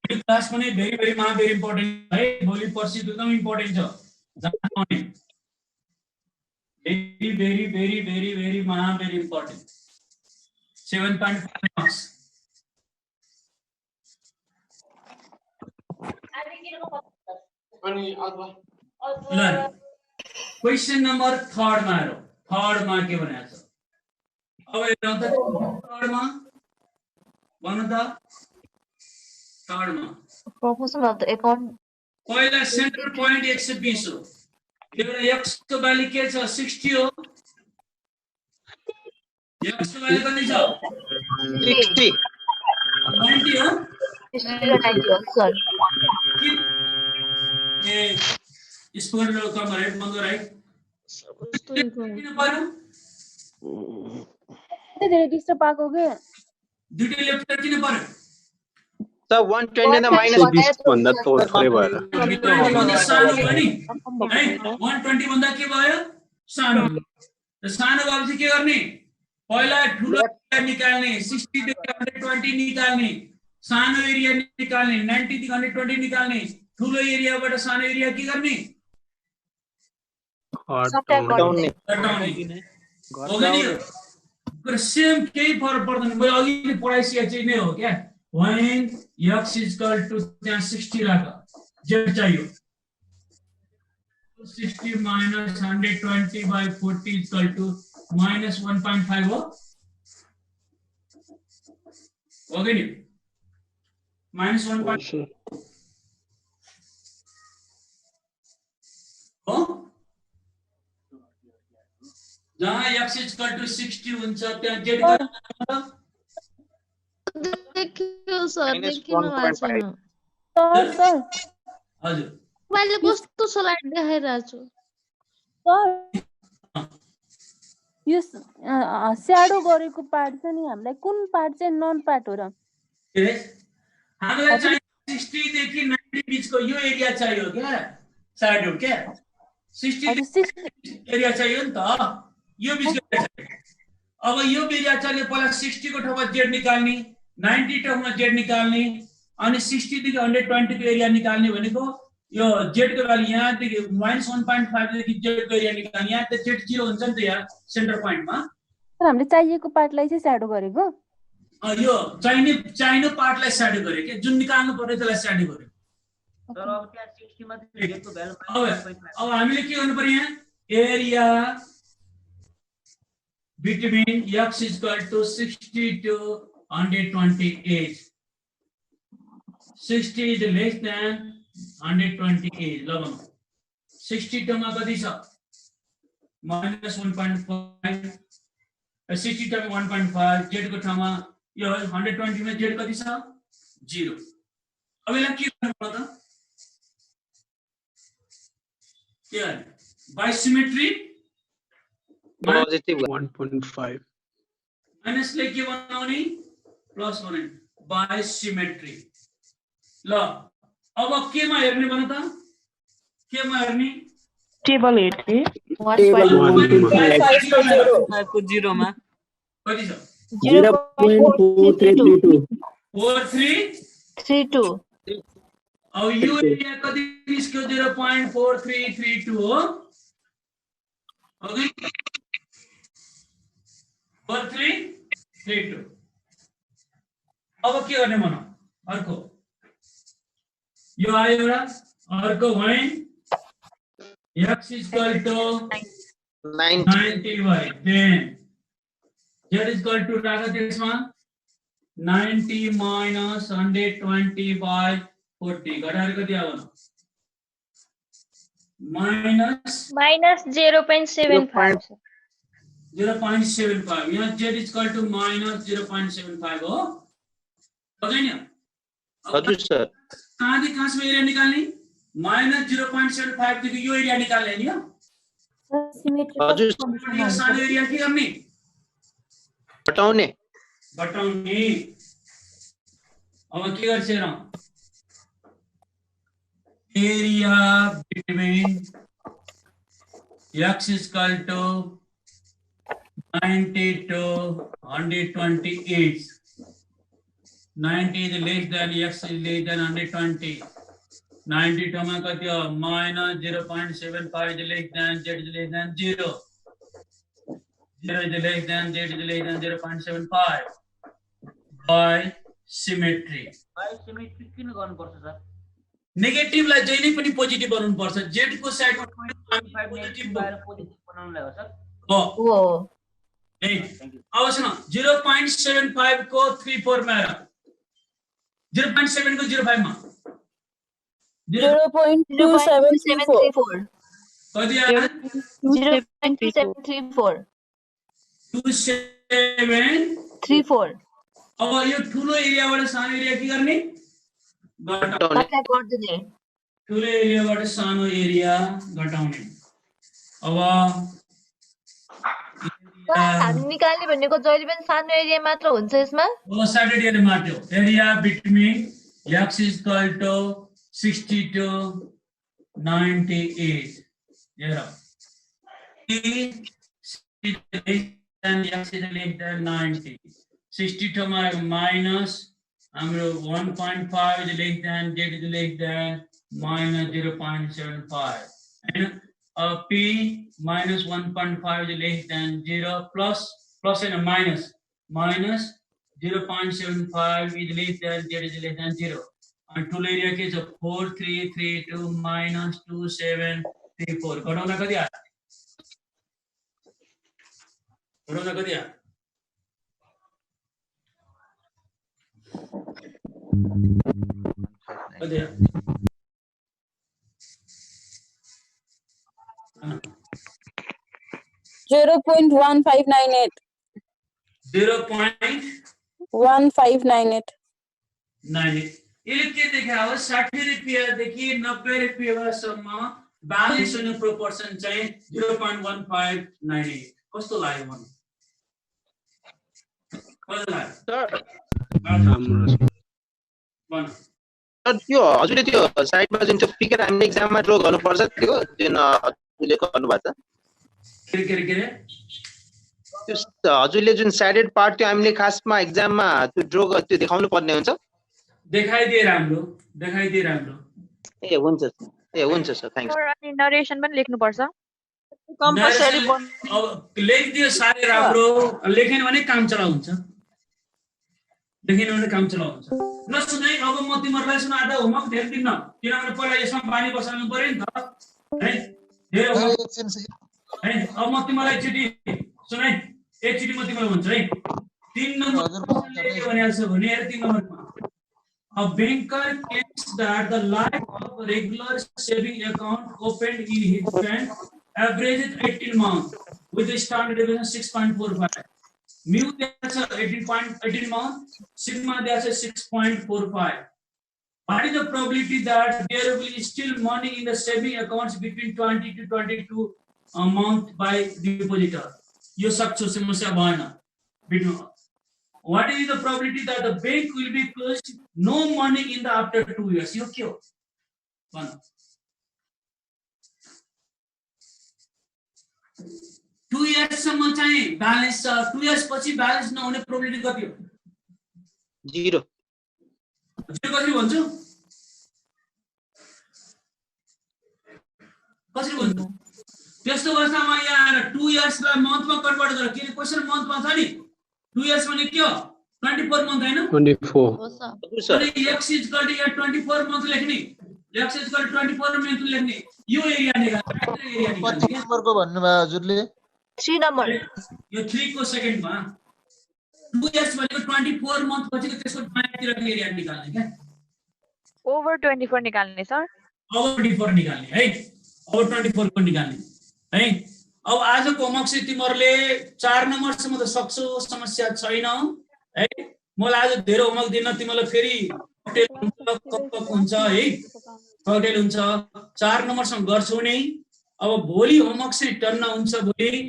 क्लास में भेरी भेरी भेरी इम्पोर्टेन्ट है, भोलि पर्सि एकदम इम्पोर्टेन्ट छ जान्नु very very very very very very important 7.5 marks. Question number third में आयो, थर्ड में के बनाया छ अब हेर्नु त थर्ड में भन्नु त थर्ड में
proportion of the account
पहिला सेन्टर पॉइंट 120 हो, एउटा x को भ्यालु के छ 60 हो, x को भ्यालु कति छ
60
90 हो
90 सर।
ए स्पोकन कम राइट मंगो राइट किन पर्यो
धेरै डिस्टर्ब आको के
दुईटै लेफ्ट किन पर्यो
सर 120 त -20 भन्दा थोरै भएर
120 भन्दा सानो भयो नि है, 120 भन्दा के भयो सानो, र सानो भएपछि के गर्ने पहिला ठुलो निकाल्ने 60 देखि 120 निकाल्ने, सानो एरिया निकाल्ने 90 देखि 120 निकाल्ने, ठुलो एरियाबाट सानो एरिया के गर्ने
घटाउने
सेम केही फरक पर्दैन, मैले अघि नै पढाइसकेको चाहिँ नै हो क्या। when x is equal to 60 राख z चाहियो 60 minus 120 by 40 is equal to -1.5 हो गयो नि -1.5 हो जहाँ x is equal to 60 हुन्छ त्यहाँ z
देखियो सर देखिन भएको छैन
सर
हजुर
मैले कस्तो स्लाइड देखाइरहेको छु
सर यो स्याडो गरेको पार्ट छ नि हामीलाई कुन पार्ट चाहिँ नन पार्ट हो र
हामीलाई चाहिँ 60 देखि 90 बीचको यो एरिया चाहियो क्या स्याडो क्या 60 एरिया चाहियो नि त यो बीचको एरिया चाहियो। अब यो एरिया चाहियो पहिला 60 को ठाउँमा z निकाल्ने 90 ठाउँमा z निकाल्ने अनि 60 देखि 120 को एरिया निकाल्ने भनेको यो z को भ्यालु यहाँ देखि -1.5 देखि z को एरिया निकाल्ने यहाँ त z 0 हुन्छ नि त यहाँ सेन्टर पोइन्टमा।
सर हामीले चाहिएको पार्टलाई चाहिँ स्याडो गरेको
यो चाहिने पार्टलाई स्याडो गरे के जुन निकाल्नु पर्यो त्यसलाई स्याडो गरे।
तर अब त्यहाँ 60 मा z को भ्यालु
अब हामीले के गर्नु पर्यो यहाँ area between x is equal to 60 to 128 60 is less than 128. ल भनौँ 60 टर्ममा कति छ minus 1.5 60 टर्म 1.5 z को ठाउँमा यो 120 मा z कति छ 0 अब यसलाई के गर्नु पर्छ त के गर्ने by symmetry
पोजिटिभ
1.5
माइनस ले के बनाउने प्लस बनाउने by symmetry ल अब केमा हेर्ने भन त केमा हेर्ने
टेबल हेर्ने
को 0 मा
कति छ
0.4332
4332 अब यो एरिया कति निस्क्यो 0.4332 हो ओके 4332 अब के गर्ने भनौँ अर्को यो आयो एउटा अर्को when x is equal to 90 by then z is equal to राख त्यसमा 90 minus 120 by 40 घटाएर कति आयो minus
0.75
0.75 यहाँ z is equal to minus 0.75 हो ओके नि
हजुर सर
कहाँदेखि कहाँसम्म एरिया निकाल्ने minus 0.75 देखि यो एरिया निकाल्ने नि हो
हजुर
यो सानो एरिया के गर्ने
घटाउने
अब के गर्छ र area between x is equal to 90 to 128 90 is less than x is less than 120 90 term कति हो minus 0.75 is less than z is less than 0 0 is less than z is less than 0.75 by symmetry
किन गर्नुपर्छ sir
negative लाई जहिले पनि positive बनाउनु पर्छ z को साइडमा पोजिटिभ
बनाउनुलाई हो सर
हो ए अब सुन 0.75 को 34 मा 0.7 को 05 मा
0.2734
कति आयो
0.2734
2734 अब यो ठुलो एरियाबाट सानो एरिया के गर्ने
घटाउने
ठुलो एरियाबाट सानो एरिया घटाउने अब
हामी निकाल्ने भनेको जहिले पनि सानो एरिया मात्र हुन्छ यसमा
सानो एरिया मात्र हो area between x is equal to 60 to 98 हेर and x is less than 90 60 to minus हाम्रो 1.5 is less than z is less than minus 0.75 and p minus 1.5 is less than 0 plus and a minus 0.75 is less than z is less than 0 and total area के छ 4332 minus 2734 घटाउँदा कति आयो कति
0.1598
0.1598
98
यसले के देखायो 60 रुपैयाँ देखि 90 रुपैयाँ सम्म ब्यालेन्स हुने प्रोपोर्सन चाहिँ 0.1598 कस्तो लाग्यो भन्नु कस्तो लाग्यो
त्यो हजुरले त्यो साइडमा जुन चाहिँ फिगर हामीले एक्जाममा ड्र गर्नुपर्छ त्यो जुन हजुरले गर्नुभएको छ
के
हजुरले जुन साइडेड पार्ट त्यो हामीले खासमा एक्जाममा त्यो ड्र त्यो देखाउनु पर्ने हुन्छ
देखाइदिए राम्रो
ए हुन्छ सर थ्यांक्स
अनि नरेसन पनि लेख्नु पर्छ
कम्पलसरी अब लेखिदियो सारै राम्रो लेखेन भने काम चलाउ हुन्छ लेखेन भने काम चलाउ हुन्छ नसुन है अब म तिमीहरुलाई सुन आधा होमवर्क धेरै दिन किनभने पहिला यसमा पानी बसाल्नु पर्यो नि त है धेरै है अब म तिमीलाई एकचोटी सुन है एकचोटी म तिमीलाई भन्छु है 3 नम्बर लेख्यो भने आल्छ भने 3 नम्बरमा A banker claims that the life of a regular saving account opened in his bank averages 18 months with a standard deviation 6.45. Mu that's 18 months, sigma that's 6.45. What is the probability that there will be still money in the saving accounts between 20 to 22 a month by depositor? You सक्छौ समस्या भएन. What is the probability that the bank will be closed, no money in the after 2 years? यो के हो? भन. 2 years सम्म चाहिँ balance छ. 2 years पछि ब्यालेन्स नहुने प्रोबेबिलिटी कति हो?
0.
कसरी भन्छु? कसरी भन्छु? त्यस्तो अवस्थामा यहाँ 2 years लाई मन्थमा कन्भर्ट गरेर किन क्वेशन मन्थमा छ नि 2 years भने के हो 24 month हैन
24
अनि x is equal to यहाँ 24 month लेख्ने x is equal to 24 month लेख्ने यो एरिया निकाल्ने
कति नम्बरको भन्नु भयो हजुरले
3 नम्बर
यो 3 को सेकेन्डमा 2 years भनेको 24 month पछि त्यसको बाहिरतिरको एरिया निकाल्ने के
ओभर 24 निकाल्ने सर
ओभर 24 निकाल्ने है ओभर 24 को निकाल्ने है. अब आजको होमवर्क चाहिँ तिमीहरुले 4 नम्बरसम्म त सक्छौ समस्या छैन है. मलाई आज धेरै होमवर्क दिन तिमीलाई फेरि ककटेल हुन्छ है ककटेल हुन्छ 4 नम्बरसम्म गर्छौ नि. अब भोलि होमवर्क चाहिँ टन्न हुन्छ. भोलि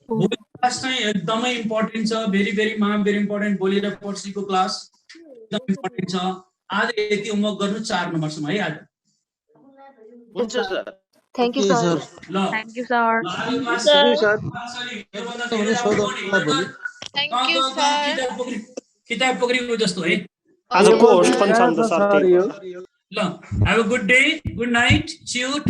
क्लास चाहिँ एकदमै इम्पोर्टेन्ट छ. Very important. भोलि र पर्सिको क्लास एकदम इम्पोर्टेन्ट छ. आज यति होमवर्क गर्नु 4 नम्बरसम्म है आज.
हुन्छ sir.
Thank you, sir.
Thank you, sir.
Thank you, sir.
किताब पक्रिनु जस्तो है.
आजको होस्ट पनि छ नि त सर.
ल, have a good day, good night, see you.